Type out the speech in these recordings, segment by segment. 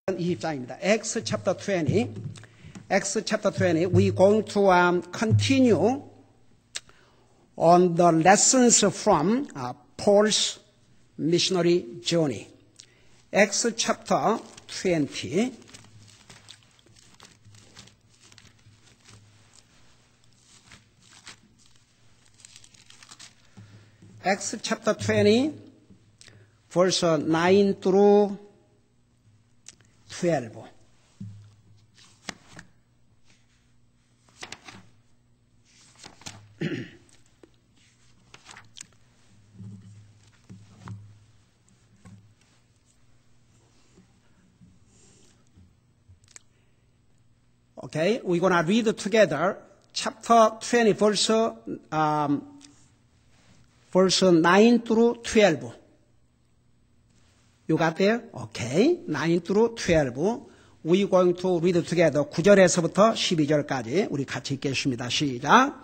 20장입니다. Acts chapter 20. Acts chapter 20. We're going to continue on the lessons from Paul's missionary journey. Acts chapter 20. Acts chapter 20, verse 9 through 12. Okay, we're going to read together chapter 20, verse 9 through 12. You got there? Okay. 9 through 12. We're going to read together. 9절에서부터 12절까지 우리 같이 읽겠습니다. 시작.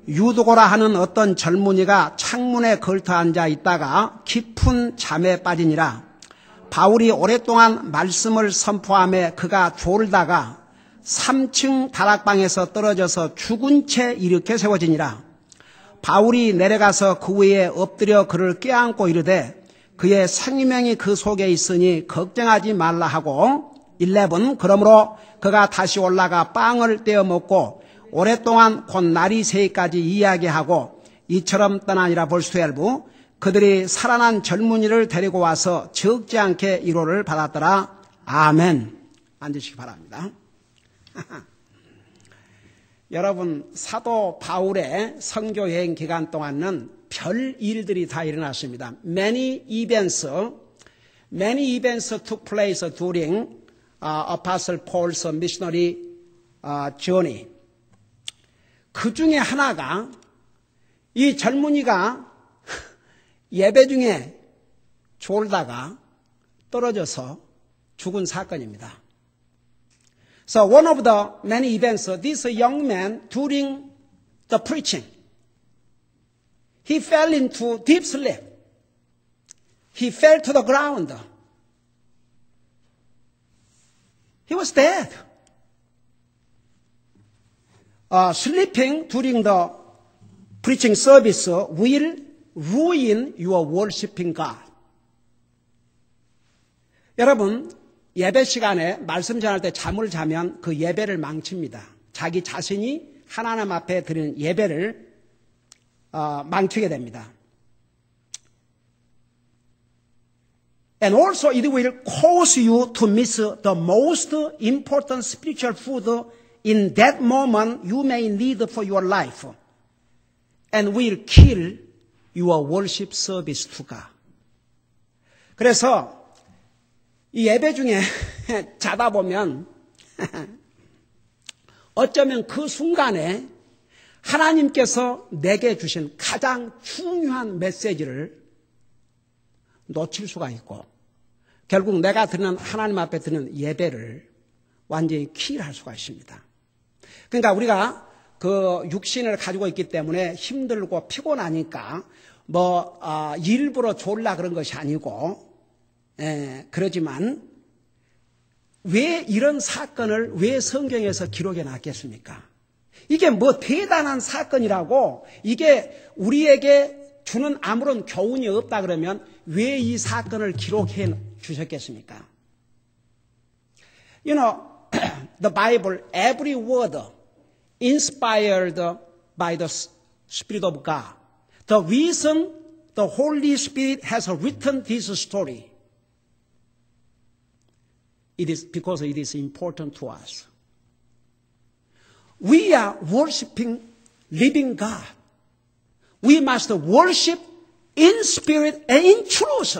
유도고라 하는 어떤 젊은이가 창문에 걸터 앉아 있다가 깊은 잠에 빠지니라. 바울이 오랫동안 말씀을 선포하며 그가 졸다가 3층 다락방에서 떨어져서 죽은 채 일으켜 세워지니라. 바울이 내려가서 그 위에 엎드려 그를 껴안고 이르되 그의 생명이 그 속에 있으니 걱정하지 말라 하고 11. 그러므로 그가 다시 올라가 빵을 떼어 먹고 오랫동안 곧 날이 새기까지 이야기하고 이처럼 떠나니라. verse 12. 그들이 살아난 젊은이를 데리고 와서 적지 않게 위로를 받았더라. 아멘. 앉으시기 바랍니다. 여러분, 사도 바울의 선교 여행 기간 동안은 별 일들이 다 일어났습니다. Many events took place during Apostle Paul's missionary journey. 그 중에 하나가 이 젊은이가 예배 중에 졸다가 떨어져서 죽은 사건입니다. So one of the many events, this young man during the preaching, he fell into deep sleep. He fell to the ground. He was dead. Sleeping during the preaching service will ruin your worshiping God. 여러분, 예배 시간에 말씀 전할 때 잠을 자면 그 예배를 망칩니다. 자기 자신이 하나님 앞에 드리는 예배를 망치게 됩니다. And also it will cause you to miss the most important spiritual food in that moment you may need for your life and will kill your worship service to God. 그래서 이 예배 중에 자다 보면 어쩌면 그 순간에 하나님께서 내게 주신 가장 중요한 메시지를 놓칠 수가 있고 결국 내가 드리는 하나님 앞에 드리는 예배를 완전히 킬할 수가 있습니다. 그러니까 우리가 그 육신을 가지고 있기 때문에 힘들고 피곤하니까 일부러 졸라 그런 것이 아니고 그러지만 왜 이런 사건을 왜 성경에서 기록해 놨겠습니까? 이게 뭐 대단한 사건이라고 이게 우리에게 주는 아무런 교훈이 없다 그러면 왜 이 사건을 기록해 주셨겠습니까? You know, the Bible, every word inspired by the Spirit of God. The reason the Holy Spirit has written this story, it is because it is important to us. We are worshiping living God. We must worship in spirit and in truth.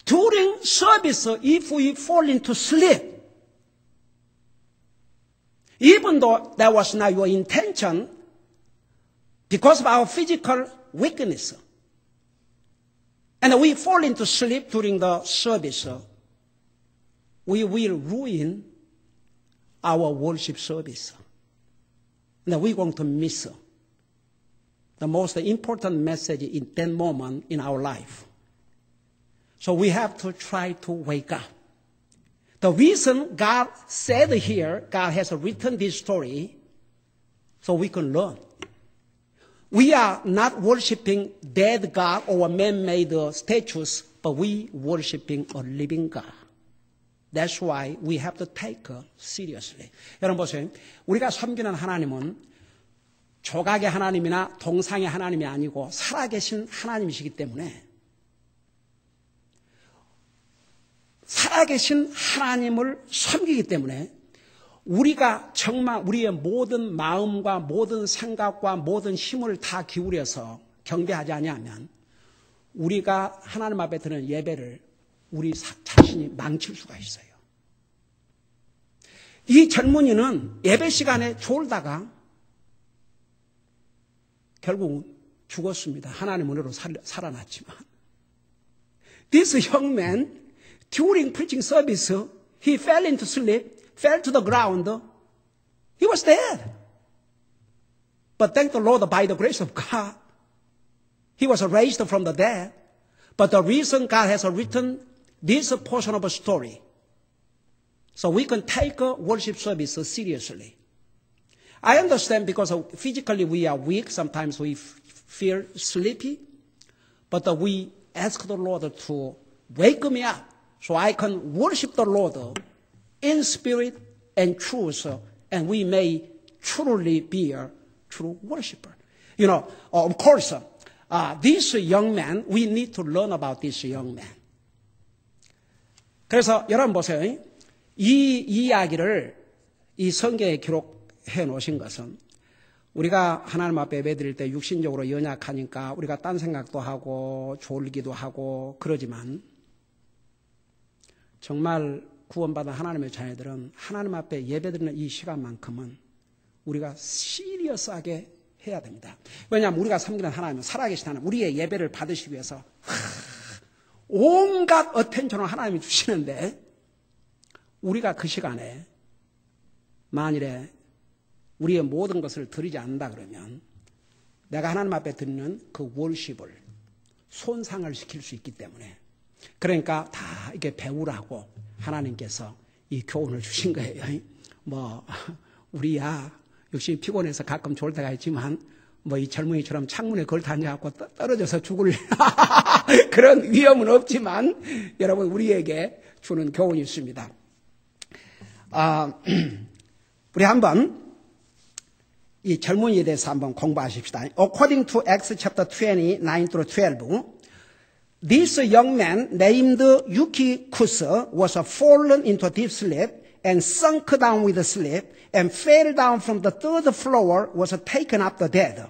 During service, if we fall into sleep, even though that was not your intention, because of our physical weakness, and we fall into sleep during the service, we will ruin our worship service. And we're going to miss the most important message in that moment in our life. So we have to try to wake up. The reason God said here, God has written this story so we can learn. We are not worshiping dead God or man-made statues, but we worshiping a living God. That's why we have to take her seriously. 여러분 보세요. 우리가 섬기는 하나님은 조각의 하나님이나 동상의 하나님이 아니고 살아계신 하나님이시기 때문에 살아계신 하나님을 섬기기 때문에 우리가 정말 우리의 모든 마음과 모든 생각과 모든 힘을 다 기울여서 경배하지 아니하면 우리가 하나님 앞에 드리는 예배를 우리 자신이 망칠 수가 있어요. 이 젊은이는 예배 시간에 졸다가 결국 죽었습니다. 하나님 은혜로 살아났지만. This young man, during preaching service, he fell into sleep, fell to the ground. He was dead. But thank the Lord, by the grace of God, he was raised from the dead. But the reason God has written this portion of a story, so we can take a worship service seriously. I understand because physically we are weak, sometimes we feel sleepy, but we ask the Lord to wake me up so I can worship the Lord in spirit and truth, and we may truly be a true worshiper. You know, of course, this young man, we need to learn about this young man. 그래서 여러분 보세요. 이 이야기를 이 성경에 기록해 놓으신 것은 우리가 하나님 앞에 예배드릴 때 육신적으로 연약하니까 우리가 딴 생각도 하고 졸기도 하고 그러지만 정말 구원받은 하나님의 자녀들은 하나님 앞에 예배드리는 이 시간만큼은 우리가 시리어스하게 해야 됩니다. 왜냐하면 우리가 섬기는 하나님은 살아계신 하나님, 우리의 예배를 받으시기 위해서 온갖 어텐션을 하나님이 주시는데 우리가 그 시간에 만일에 우리의 모든 것을 드리지 않는다 그러면 내가 하나님 앞에 드리는 그 월십을 손상을 시킬 수 있기 때문에 그러니까 다 이게 배우라고 하나님께서 이 교훈을 주신 거예요. 뭐 우리야 역시 피곤해서 가끔 졸 때가 있지만 뭐 이 젊은이처럼 창문에 걸터 앉아갖고 떨어져서 죽을 그런 위험은 없지만 여러분 우리에게 주는 교훈이 있습니다. 우리 한번 이 젊은이에 대해서 한번 공부하십시다. According to Acts chapter 20, 9 through 12, this young man named Eutychus was fallen into deep sleep and sunk down with sleep and fell down from the third floor, was taken up dead.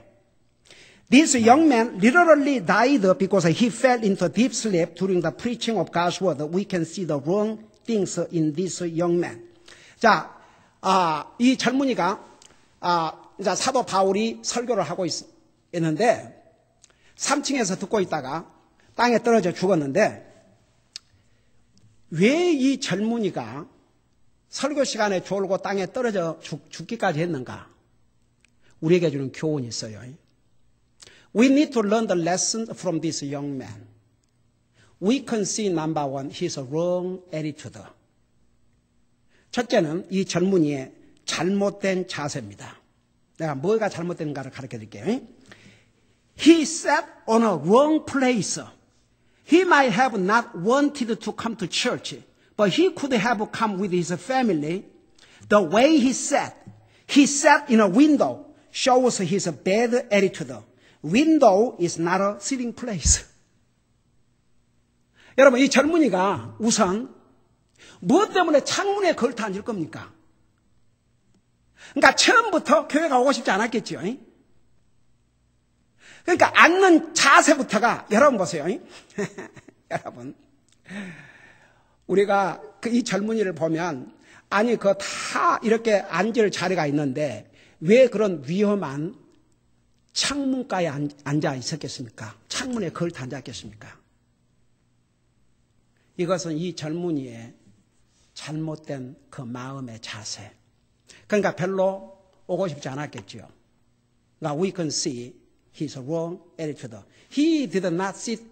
This young man literally died because he fell into deep sleep during the preaching of God's word. We can see the wrong things in this young man. 자, 이 젊은이가 이제 사도 바울이 설교를 하고 있는데 3층에서 듣고 있다가 땅에 떨어져 죽었는데 왜 이 젊은이가 설교 시간에 졸고 땅에 떨어져 죽기까지 했는가? 우리에게 주는 교훈이 있어요. We need to learn the lesson from this young man. We can see number one, his wrong attitude. 첫째는 이 젊은이의 잘못된 자세입니다. 내가 뭐가 잘못된가를 가르쳐 드릴게요. He sat on a wrong place. He might have not wanted to come to church, but he could have come with his family. The way he sat in a window, shows his bad attitude. Window is not a sitting place. 여러분, 이 젊은이가 우선 무엇 때문에 창문에 걸터 앉을 겁니까? 그러니까 처음부터 교회가 오고 싶지 않았겠죠. 그러니까 앉는 자세부터가, 여러분 보세요. 여러분, 우리가 이 젊은이를 보면, 아니, 다 이렇게 앉을 자리가 있는데, 왜 그런 위험한 창문가에 앉아 있었겠습니까? 창문에 걸터 앉았겠습니까? 이것은 이 젊은이의 잘못된 그 마음의 자세. 그러니까 별로 오고 싶지 않았겠죠. Now we can see his wrong attitude. He did not sit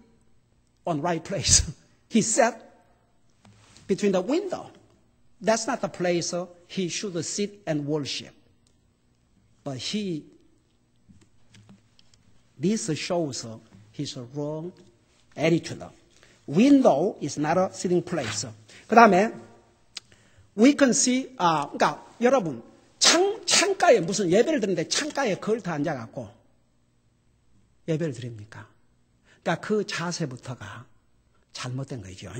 on right place. He sat between the window. that's not the place he should sit and worship. But this shows his wrong attitude. Window is not a sitting place. 그 다음에 we can see, 그러니까 여러분 창가에 무슨 예배를 드리는데 창가에 걸터 앉아갖고 예배를 드립니까? 그러니까 그 자세부터가 잘못된 거죠.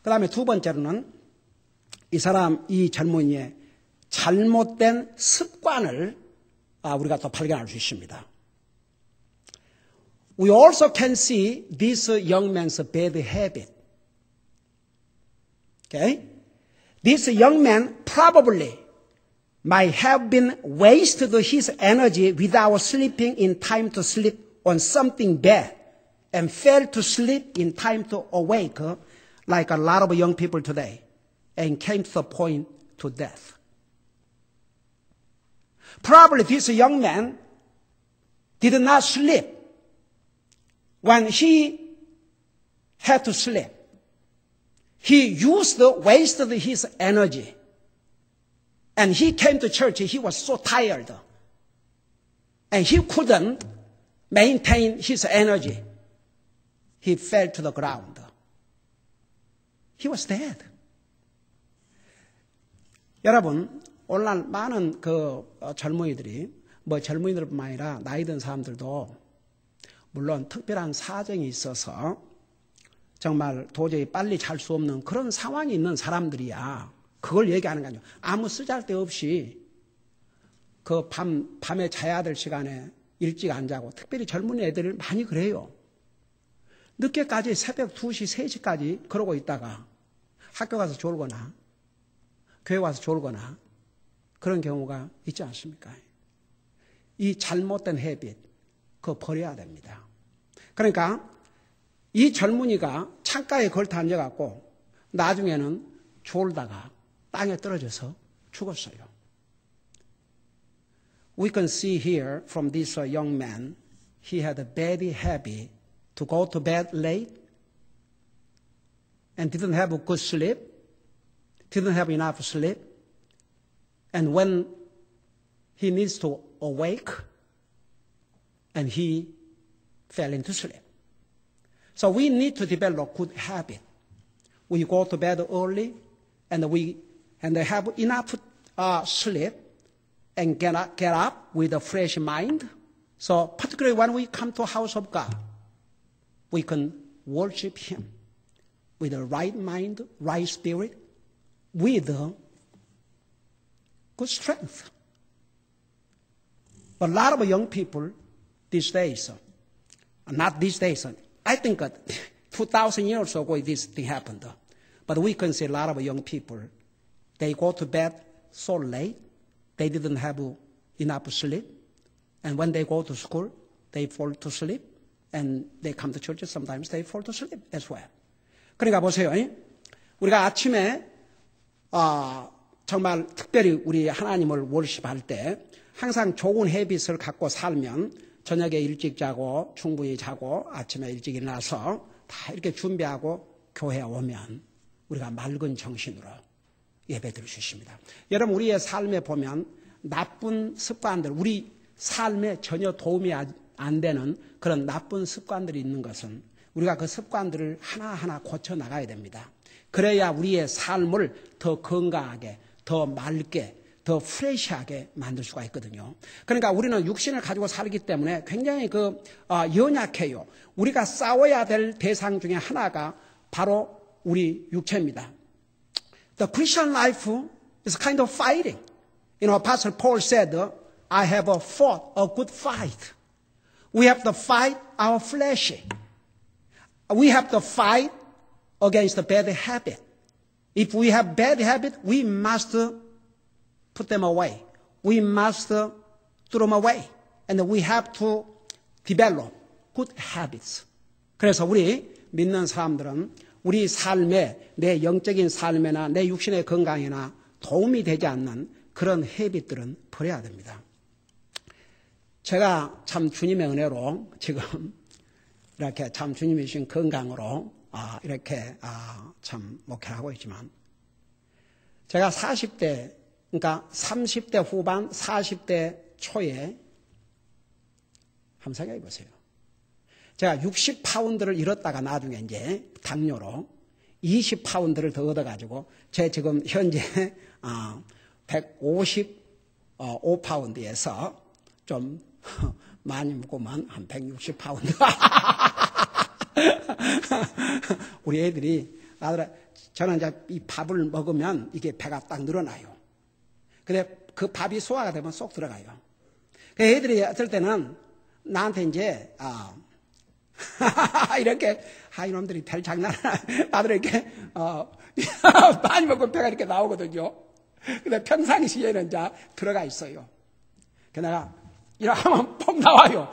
그 다음에 두 번째로는 이 젊은이의 잘못된 습관을 우리가 또 발견할 수 있습니다. We also can see this young man's bad habit. Okay? This young man probably might have been wasted his energy without sleeping in time to sleep on something bad and failed to sleep in time to awake like a lot of young people today and came to the point to death. Probably this young man did not sleep when he had to sleep. He wasted his energy. And he came to church, he was so tired. And he couldn't maintain his energy. He fell to the ground. He was dead. 여러분, 오늘날 많은 젊은이들이, 젊은이들뿐만 아니라 나이 든 사람들도 물론 특별한 사정이 있어서 정말 도저히 빨리 잘 수 없는 그런 상황이 있는 사람들이야. 그걸 얘기하는 거 아니에요. 아무 쓰잘데없이 밤에 자야 될 시간에 일찍 안 자고, 특별히 젊은 애들 많이 그래요. 늦게까지 새벽 2시, 3시까지 그러고 있다가 학교 가서 졸거나 교회 와서 졸거나 그런 경우가 있지 않습니까? 이 잘못된 헤빗, 그거 버려야 됩니다. 그러니까 이 젊은이가 창가에 걸터 앉아갖고 나중에는 졸다가 땅에 떨어져서 죽었어요. We can see here from this young man, he had a bad habit to go to bed late and didn't have a good sleep, didn't have enough sleep, and when he needs to awake, and he fell into sleep. So we need to develop good habit. We go to bed early, and have enough sleep, and get up with a fresh mind. So particularly when we come to the house of God, we can worship Him with the right mind, right spirit, with good strength. But a lot of young people these days, not these days, I think 2,000 years ago this thing happened. But we can see a lot of young people, they go to bed so late, they didn't have enough sleep. And when they go to school, they fall to sleep. And they come to church, sometimes they fall to sleep as well. 그러니까 보세요. 우리가 아침에 정말 특별히 우리 하나님을 월십할 때 항상 좋은 헤빗을 갖고 살면 저녁에 일찍 자고 충분히 자고 아침에 일찍 일어나서 다 이렇게 준비하고 교회에 오면 우리가 맑은 정신으로 예배 드릴 수 있습니다. 여러분, 우리의 삶에 보면 나쁜 습관들, 우리 삶에 전혀 도움이 안 되는 그런 나쁜 습관들이 있는 것은 우리가 그 습관들을 하나하나 고쳐 나가야 됩니다. 그래야 우리의 삶을 더 건강하게, 더 맑게, 더 프레시하게 만들 수가 있거든요. 그러니까 우리는 육신을 가지고 살기 때문에 굉장히 연약해요. 우리가 싸워야 될 대상 중에 하나가 바로 우리 육체입니다. The Christian life is kind of fighting. Apostle Paul said, I have fought a good fight. We have to fight our flesh. We have to fight against the bad habit. If we have bad habit, we must put them away. We must throw them away. And we have to develop good habits. 그래서 우리 믿는 사람들은 우리 삶에, 내 영적인 삶에나 내 육신의 건강에나 도움이 되지 않는 그런 헤빗들은 버려야 됩니다. 제가 참 주님의 은혜로 지금 이렇게 참 주님이 주신 건강으로 이렇게 참 목회를 하고 있지만 제가 40대, 그러니까 30대 후반, 40대 초에 한번 생각해 보세요. 제가 60파운드를 잃었다가 나중에 이제 당뇨로 20파운드를 더 얻어가지고 제 지금 현재 155파운드에서 좀 많이 먹으면 한 160파운드. 우리 애들이 저는 이제 이 밥을 먹으면 이게 배가 딱 늘어나요. 근데 그 밥이 소화가 되면 쏙 들어가요. 그 애들이 어떨 때는 나한테 이제 이렇게 이놈들이 별 장난을 나도 이렇게 많이 먹으면 배가 이렇게 나오거든요. 근데 평상시에는 이제 들어가 있어요. 그러다가 이러면 폭 나와요.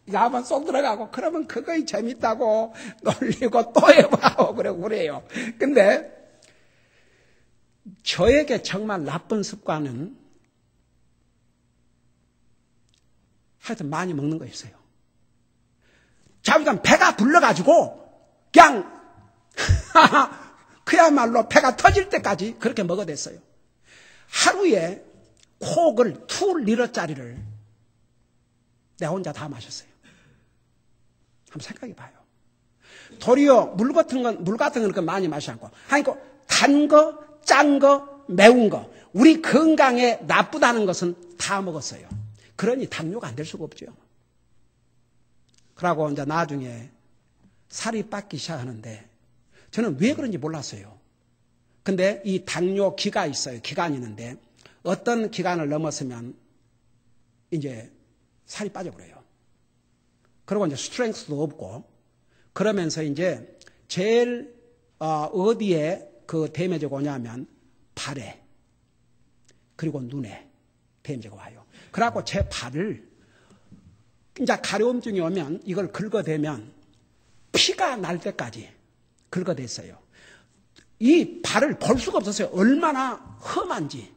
이거 한번 쏙 들어가고 그러면 그거이 재밌다고 놀리고 또 해봐고 그래요. 근데 저에게 정말 나쁜 습관은 하여튼 많이 먹는 거였어요. 자기가 배가 불러가지고 그냥 그야말로 배가 터질 때까지 그렇게 먹어댔어요. 하루에 콕을 2리터짜리를 내가 혼자 다 마셨어요. 한번 생각해 봐요. 도리어 물 같은 건 많이 마시지 않고 하니까 단 거, 짠 거, 매운 거 우리 건강에 나쁘다는 것은 다 먹었어요. 그러니 당뇨가 안 될 수가 없죠. 그러고 이제 나중에 살이 빠기 시작하는데 저는 왜 그런지 몰랐어요. 근데 이 당뇨 기가 있어요. 기간이 있는데 어떤 기간을 넘었으면 이제 살이 빠져버려요. 그리고 이제 스트렝스도 없고 그러면서 이제 제일 어디에 그 데미지가 오냐면 발에 그리고 눈에 데미지가 와요. 그래갖고 제 발을 이제 가려움증이 오면 이걸 긁어대면 피가 날 때까지 긁어댔어요. 이 발을 볼 수가 없었어요. 얼마나 험한지.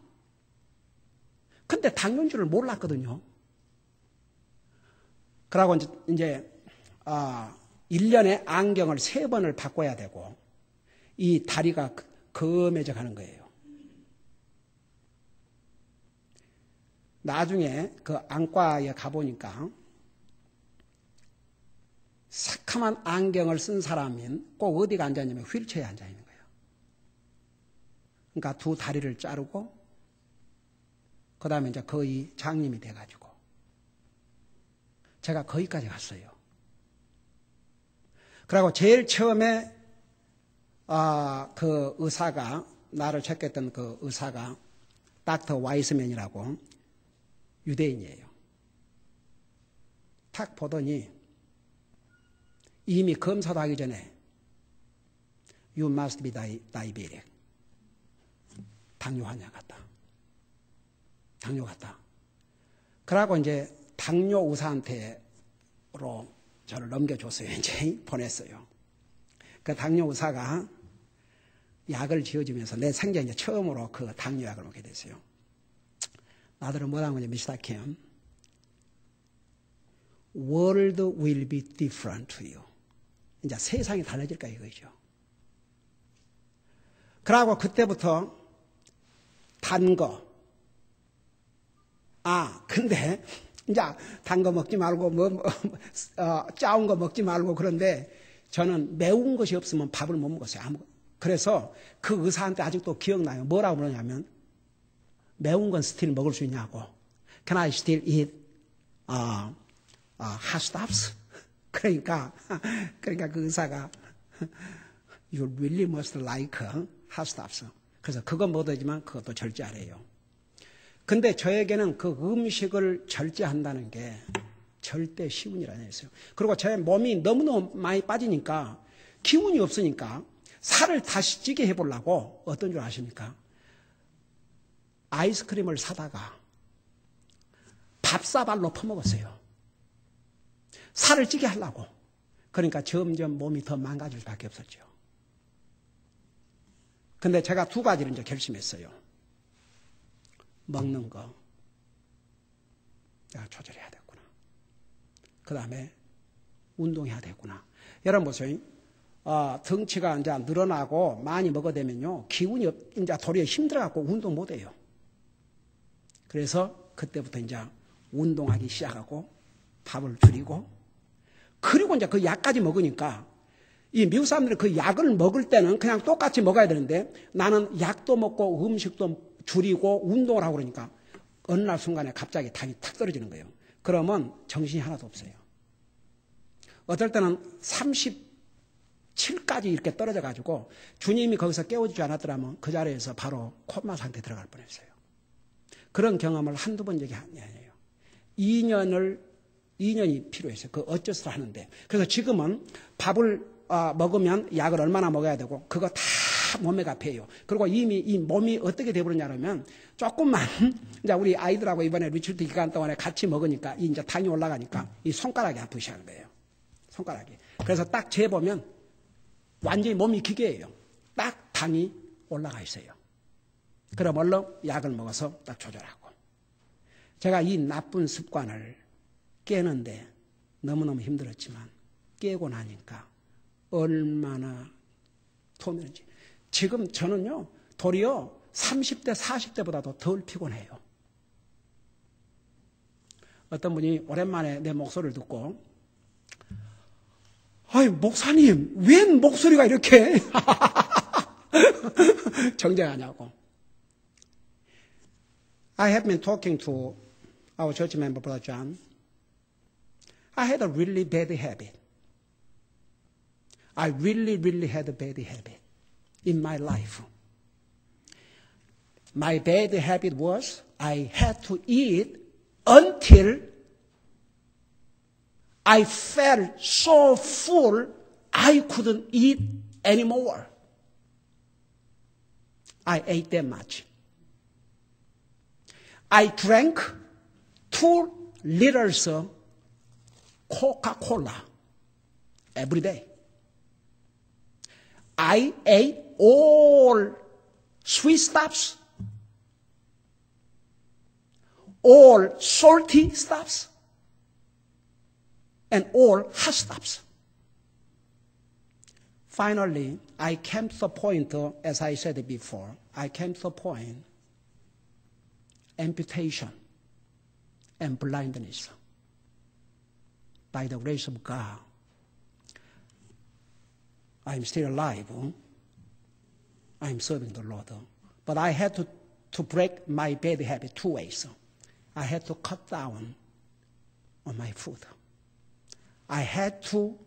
근데 당뇨인 줄을 몰랐거든요. 그러고 이제 1년에 안경을 3번을 바꿔야 되고 이 다리가 검해져 가는 거예요. 나중에 그 안과에 가보니까 새카만 안경을 쓴 사람은 꼭 어디가 앉아있냐면 휠체어에 앉아있는 거예요. 그러니까 2 다리를 자르고 그 다음에 이제 거의 장님이 돼가지고 제가 거기까지 갔어요. 그리고 제일 처음에 그 의사가 나를 체크했던 그 의사가 닥터 와이스맨이라고 유대인이에요. 탁 보더니 이미 검사도 하기 전에 You must be diabetic. 당뇨 환자 같다. 당뇨 같다. 그러고 이제 당뇨 의사한테로 저를 넘겨줬어요. 이제 보냈어요. 그 당뇨 의사가 약을 지어주면서 내 생전에 이제 처음으로 그 당뇨 약을 먹게 됐어요. 나들은 뭐라는 거냐, 미스터 캠. World will be different to you. 이제 세상이 달라질 거야 이거죠. 그러고 그때부터 단 거. 근데 이제 단 거 먹지 말고 짜운 거 먹지 말고 그런데 저는 매운 것이 없으면 밥을 못 먹었어요. 그래서 그 의사한테 아직도 기억나요. 뭐라고 그러냐면 매운 건 스틸 먹을 수 있냐고. Can I still eat hot stuffs? 그러니까 그 의사가 You really must like hot stuffs. 그래서 그건 못하지만 그것도 절제하래요. 근데 저에게는 그 음식을 절제한다는 게 절대 쉬운 일 아니었어요. 그리고 제 몸이 너무너무 많이 빠지니까 기운이 없으니까 살을 다시 찌게 해보려고 어떤 줄 아십니까? 아이스크림을 사다가 밥사발로 퍼먹었어요. 살을 찌게 하려고. 그러니까 점점 몸이 더 망가질 수밖에 없었죠. 근데 제가 2가지를 이제 결심했어요. 먹는 거 내가 조절해야 되구나. 그 다음에 운동해야 되구나. 여러분 보세요. 덩치가 이제 늘어나고 많이 먹어대면요. 기운이 이제 도리어 힘들어갖고 운동 못해요. 그래서 그때부터 이제 운동하기 시작하고 밥을 줄이고 그리고 이제 그 약까지 먹으니까 이 미국 사람들이 그 약을 먹을 때는 그냥 똑같이 먹어야 되는데 나는 약도 먹고 음식도 줄이고 운동을 하고 그러니까 어느 날 순간에 갑자기 당이 탁 떨어지는 거예요. 그러면 정신이 하나도 없어요. 어떨 때는 37까지 이렇게 떨어져 가지고 주님이 거기서 깨워주지 않았더라면 그 자리에서 바로 코마 상태에 들어갈 뻔했어요. 그런 경험을 한두 번 얘기 아니에요. 2년이 필요했어요. 그 어쩌서 하는데. 그래서 지금은 밥을 먹으면 약을 얼마나 먹어야 되고 그거 다 몸에 갚여요. 그리고 이미 이 몸이 어떻게 되버렸냐면 조금만 이제 우리 아이들하고 이번에 리트리트 기간 동안에 같이 먹으니까 이제 당이 올라가니까 이 손가락이 아프기 시작하는 거예요. 손가락이. 그래서 딱 재보면 완전히 몸이 기계예요. 딱 당이 올라가 있어요. 그럼 얼른 약을 먹어서 딱 조절하고. 제가 이 나쁜 습관을 깨는데 너무너무 힘들었지만 깨고 나니까 얼마나 도움이 되는지. 지금 저는요, 도리어 30대, 40대보다도 덜 피곤해요. 어떤 분이 오랜만에 내 목소리를 듣고, 아이, 목사님, 웬 목소리가 이렇게 정정하냐고. I have been talking to our church member, Brother John. I had a really bad habit. I really had a bad habit in my life. My bad habit was I had to eat until I felt so full I couldn't eat anymore. I ate that much. I drank 2 liters of Coca-Cola every day. I ate all sweet stuffs, all salty stuffs, and all hot stuffs. Finally, I came to the point, as I said before, I came to the point, amputation and blindness. By the grace of God, I'm still alive. I'm serving the Lord. But I had to break my bad habit 2 ways. I had to cut down on my food. I had to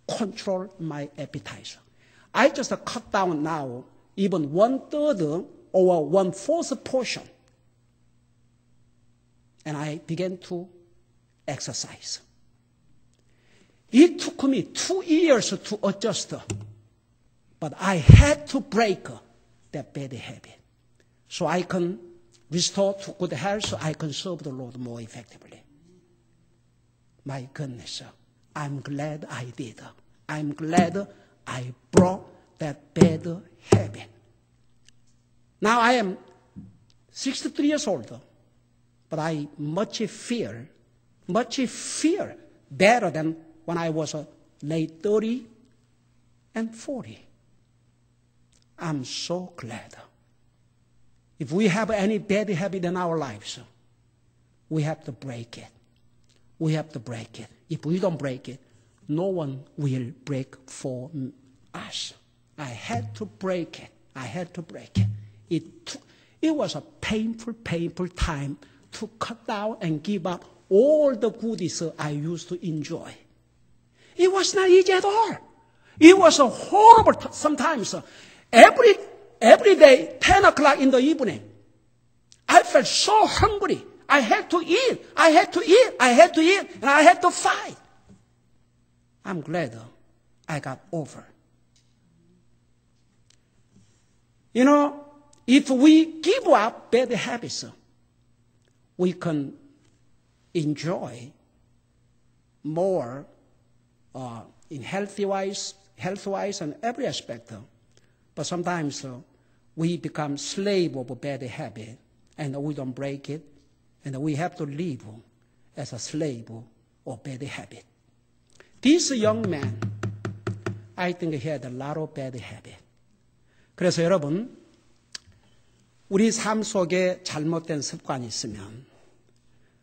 control my appetite. I just cut down now even 1/3 or 1/4 portion. And I began to exercise. It took me 2 years to adjust, but I had to break that bad habit so I can restore to good health, so I can serve the Lord more effectively. My goodness, I'm glad I did. I'm glad I broke that bad habit. Now I am 63 years old, but I much fear better than when I was late 30 and 40. I'm so glad. If we have any bad habit in our lives, we have to break it. We have to break it. If we don't break it, no one will break for us. I had to break it. I had to break it. It was a painful time to cut down and give up all the goodies I used to enjoy. It was not easy at all. It was a horrible sometimes. Every day, 10 o'clock in the evening, I felt so hungry. I had to eat, and I had to fight. I'm glad I got over. You know, if we give up bad habits, we can enjoy more in health-wise and every aspect. But sometimes we become slave of a bad habit, and we don't break it, and we have to live as a slave of bad habit. This young man, I think he had a lot of bad habit. 그래서 여러분, 우리 삶 속에 잘못된 습관이 있으면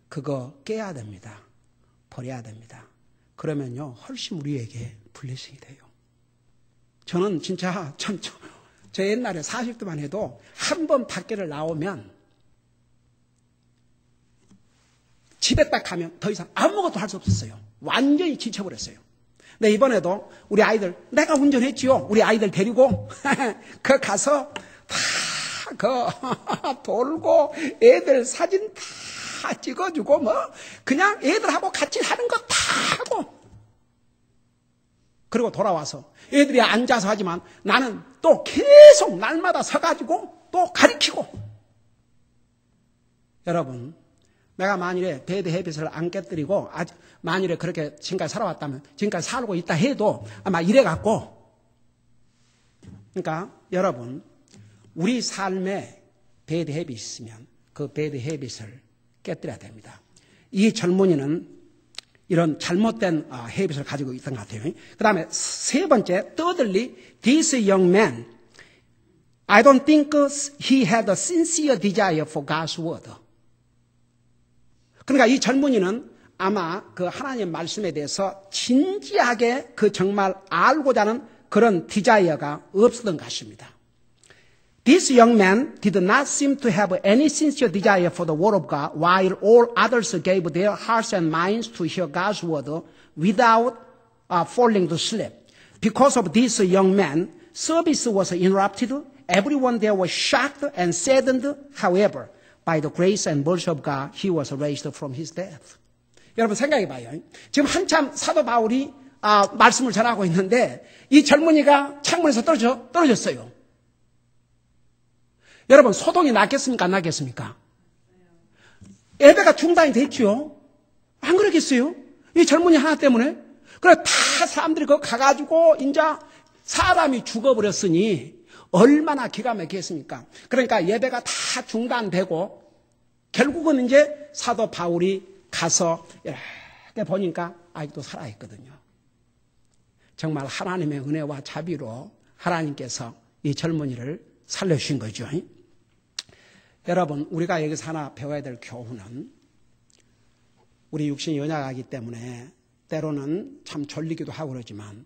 그거 깨야 됩니다. 버려야 됩니다. 그러면요, 훨씬 우리에게 블레싱이 돼요. 저는 진짜 저 옛날에 40대만 해도 한 번 밖에를 나오면 집에 딱 가면 더 이상 아무것도 할 수 없었어요. 완전히 지쳐버렸어요. 근데 이번에도 우리 아이들, 내가 운전했지요. 우리 아이들 데리고 그 가서 다 돌고 애들 사진 다 찍어주고 그냥 애들하고 같이 하는 거 다 하고 그리고 돌아와서 애들이 앉아서 하지만 나는 또 계속 날마다 서가지고 또 가르치고. 여러분, 내가 만일에 배드 헤빗을 안 깨뜨리고 만일에 그렇게 지금까지 살아왔다면 지금까지 살고 있다 해도 아마 이래갖고. 그러니까 여러분, 우리 삶에 배드 헤빗이 있으면 그 배드 헤빗을 깨뜨려야 됩니다. 이 젊은이는 이런 잘못된 헤빗을 가지고 있던 것 같아요. 그 다음에 세 번째, thirdly, this young man, I don't think he had a sincere desire for God's word. 그러니까 이 젊은이는 아마 그 하나님 말씀에 대해서 진지하게 그 정말 알고자 하는 그런 디자이어가 없었던 것입니다. This young man did not seem to have any sincere desire for the word of God, while all others gave their hearts and minds to hear God's word without falling to sleep. Because of this young man, service was interrupted. Everyone there was shocked and saddened. However, by the grace and mercy of God, he was raised from his death. 여러분 생각해 봐요. 지금 한참 사도 바울이 말씀을 전하고 있는데 이 젊은이가 창문에서 떨어졌어요. 여러분, 소동이 났겠습니까? 안 났겠습니까? 예배가 중단이 됐죠? 안 그러겠어요? 이 젊은이 하나 때문에? 그래, 다 사람들이 거기 가가지고, 이제 사람이 죽어버렸으니, 얼마나 기가 막히겠습니까? 그러니까 예배가 다 중단되고, 결국은 이제 사도 바울이 가서, 이렇게 보니까 아직도 살아있거든요. 정말 하나님의 은혜와 자비로 하나님께서 이 젊은이를 살려주신 거죠. 여러분, 우리가 여기서 하나 배워야 될 교훈은 우리 육신이 연약하기 때문에 때로는 참 졸리기도 하고 그러지만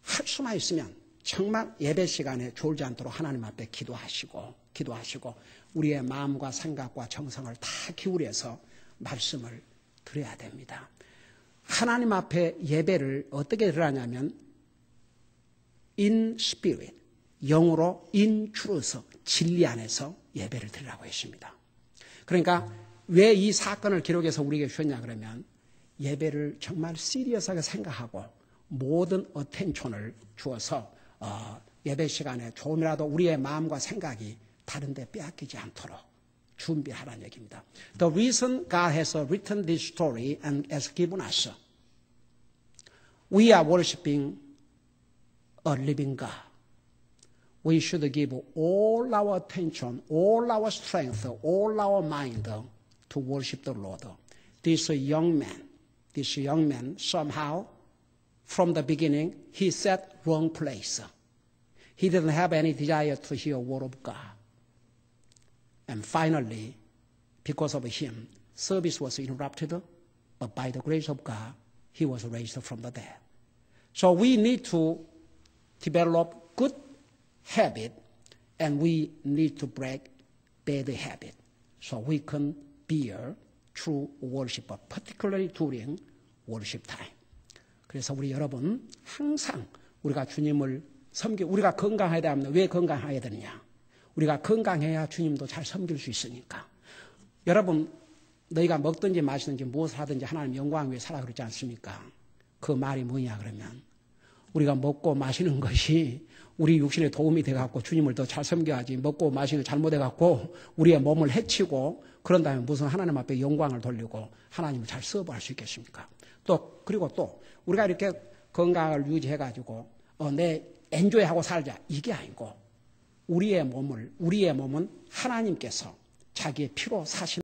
할 수만 있으면 정말 예배 시간에 졸지 않도록 하나님 앞에 기도하시고 우리의 마음과 생각과 정성을 다 기울여서 말씀을 드려야 됩니다. 하나님 앞에 예배를 어떻게 드리냐면 in spirit, 영으로 in truth, 진리 안에서 예배를 드리라고 했습니다. 그러니까 왜 이 사건을 기록해서 우리에게 주셨냐 그러면 예배를 정말 시리어스하게 생각하고 모든 어텐션을 주어서 예배 시간에 조금이라도 우리의 마음과 생각이 다른 데 빼앗기지 않도록 준비하라는 얘기입니다. The reason God has written this story and has given us, we are worshiping a living God. We should give all our attention, all our strength, all our mind to worship the Lord. This young man somehow, from the beginning, he set wrong place. He didn't have any desire to hear word of God. And finally, because of him, service was interrupted, but by the grace of God, he was raised from the dead. So we need to develop good habit, and we need to break bad habit, so we can bear true worship, particularly during worship time. 그래서 우리 여러분 항상 우리가 주님을 우리가 건강해야 됩니다. 왜 건강해야 되느냐? 우리가 건강해야 주님도 잘 섬길 수 있으니까. 여러분, 너희가 먹든지 마시든지 무엇을 하든지 하나님 영광 위에 살아 그러지 않습니까? 그 말이 뭐냐 그러면 우리가 먹고 마시는 것이 우리 육신에 도움이 돼갖고 주님을 더 잘 섬겨야지, 먹고 마시는 거 잘못해갖고 우리의 몸을 해치고 그런다면 무슨 하나님 앞에 영광을 돌리고 하나님을 잘 서브할 수 있겠습니까? 그리고 또 우리가 이렇게 건강을 유지해가지고 내 엔조이하고 살자, 이게 아니고 우리의 몸은 하나님께서 자기의 피로 사신